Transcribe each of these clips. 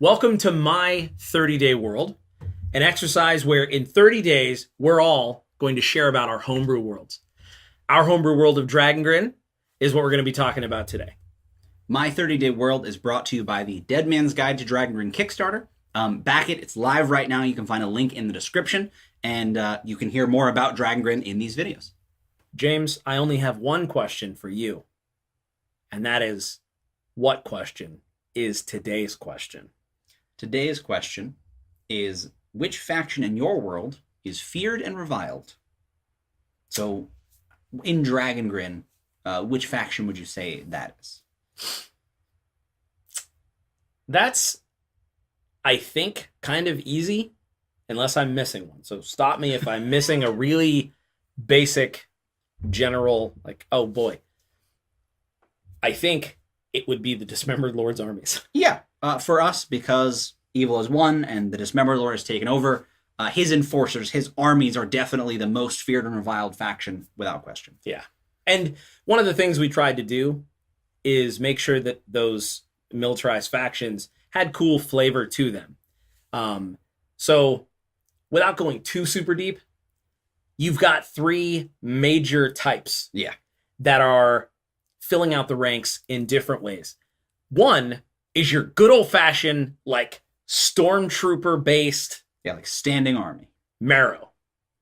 Welcome to my 30-day world, an exercise where in 30 days, we're all going to share about our homebrew worlds. Our homebrew world of Dragongrin is what we're going to be talking about today. My 30-day world is brought to you by the Dead Man's Guide to Dragongrin Kickstarter. Back it. It's live right now. You can find a link in the description, and you can hear more about Dragongrin in these videos. James, I only have one question for you, and that is, what question is today's question? Today's question is, which faction in your world is feared and reviled? So, in Dragongrin, which faction would you say that is? That's, I think, kind of easy, unless I'm missing one. So stop me if I'm missing a really basic, general, like, oh boy. I think it would be the Dismembered Lord's armies. Yeah, for us, because evil has won and the Dismembered Lord has taken over, his enforcers, his armies are definitely the most feared and reviled faction, without question. Yeah. And one of the things we tried to do is make sure that those militarized factions had cool flavor to them. So without going too super deep, you've got three major types that are filling out the ranks in different ways. One is your good old-fashioned, like, stormtrooper-based... Yeah, like standing army. Marrow.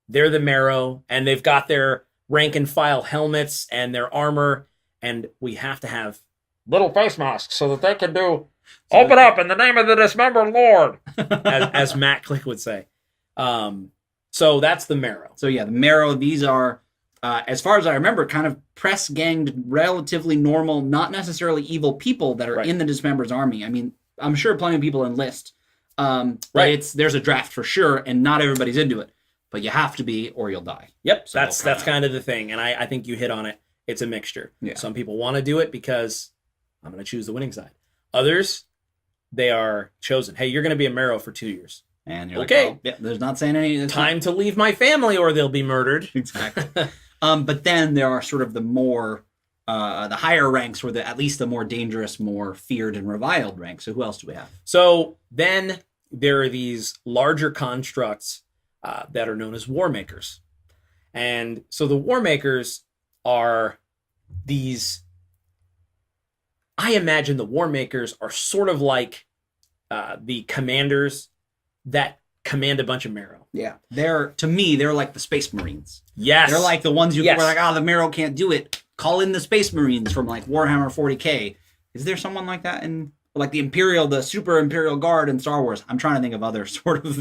They're the Marrow, and they've got their rank-and-file helmets and their armor, and we have to have little face masks so that they can do, open up in the name of the Dismembered Lord, as Matt Click would say. So that's the Marrow. So yeah, the Marrow, these are... as far as I remember, kind of press-ganged, relatively normal, not necessarily evil people that are in the Dismember's army. I mean, I'm sure plenty of people enlist. But there's a draft for sure, and not everybody's into it. But you have to be, or you'll die. Yep, so that's kind of the thing, and I think you hit on it. It's a mixture. Yeah. Some people want to do it because I'm going to choose the winning side. Others, they are chosen. Hey, you're going to be a Marrow for 2 years. And you're okay. Like, oh, yeah, there's not saying any... Time to leave my family or they'll be murdered. Exactly. But then there are sort of the more, the higher ranks, or at least the more dangerous, more feared and reviled ranks. So who else do we have? So then there are these larger constructs that are known as War Makers. And so the War Makers are these... I imagine the War Makers are sort of like the commanders that command a bunch of Marrow. Yeah. To me, they're like the Space Marines. Yes. They're like the ones were like, the Marrow can't do it. Call in the Space Marines from like Warhammer 40K. Is there someone like that in like the Super Imperial Guard in Star Wars? I'm trying to think of other sort of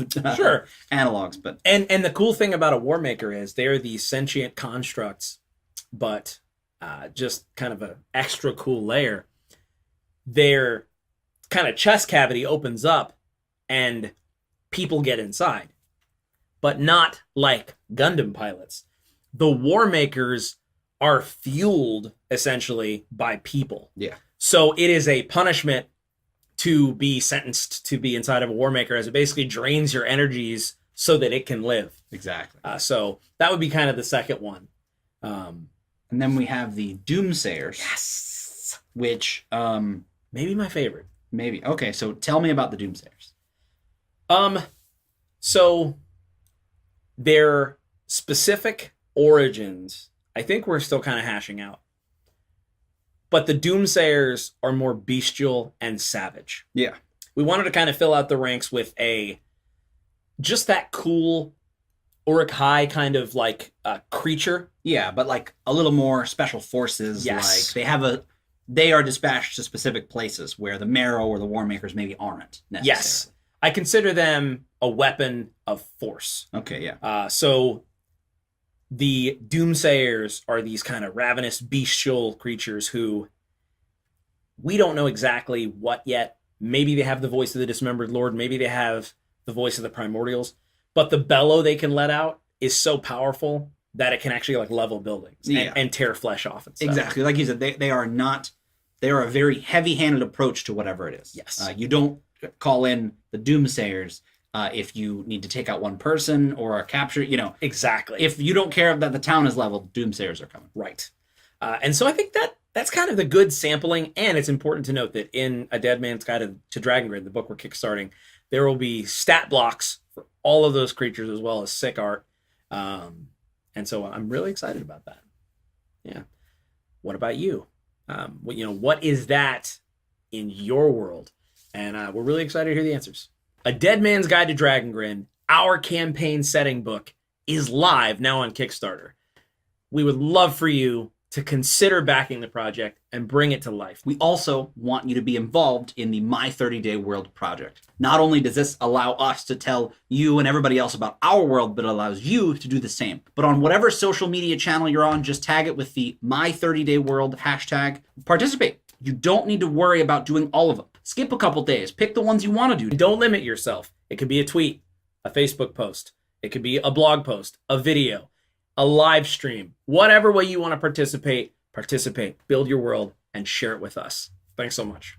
analogs, but and the cool thing about a War Maker is they're these sentient constructs, but just kind of an extra cool layer. Their kind of chest cavity opens up and people get inside, but not like Gundam pilots. The War Makers are fueled essentially by people. Yeah. So it is a punishment to be sentenced to be inside of a War Maker, as it basically drains your energies so that it can live. Exactly. So that would be kind of the second one. And then we have the Doomsayers. Yes. Which... maybe my favorite. Maybe. Okay, so tell me about the Doomsayers. So their specific origins, I think we're still kind of hashing out. But the Doomsayers are more bestial and savage. Yeah. We wanted to kind of fill out the ranks with just that cool Uruk-hai kind of like creature. Yeah, but like a little more special forces. Yes. Like they are dispatched to specific places where the Marrow or the War Makers maybe aren't necessarily. Yes. I consider them a weapon of force. Okay, yeah. So the Doomsayers are these kind of ravenous, bestial creatures who we don't know exactly what yet. Maybe they have the voice of the Dismembered Lord. Maybe they have the voice of the Primordials. But the bellow they can let out is so powerful that it can actually like level buildings and tear flesh off and stuff. Exactly. Like you said, they are a very heavy-handed approach to whatever it is. Yes. You don't call in the Doomsayers if you need to take out one person or capture, Exactly. If you don't care that the town is leveled, Doomsayers are coming. Right. And so I think that that's kind of the good sampling. And it's important to note that in A Dead Man's Guide to Dragongrin, the book we're kickstarting, there will be stat blocks for all of those creatures as well as sick art. And so I'm really excited about that. Yeah. What about you? What is that in your world? And we're really excited to hear the answers. A Dead Man's Guide to Dragongrin, our campaign setting book, is live now on Kickstarter. We would love for you to consider backing the project and bring it to life. We also want you to be involved in the My 30-Day World project. Not only does this allow us to tell you and everybody else about our world, but it allows you to do the same. But on whatever social media channel you're on, just tag it with the My 30-Day World hashtag. Participate. You don't need to worry about doing all of them. Skip a couple days. Pick the ones you want to do. Don't limit yourself. It could be a tweet, a Facebook post. It could be a blog post, a video, a live stream. Whatever way you want to participate, build your world, and share it with us. Thanks so much.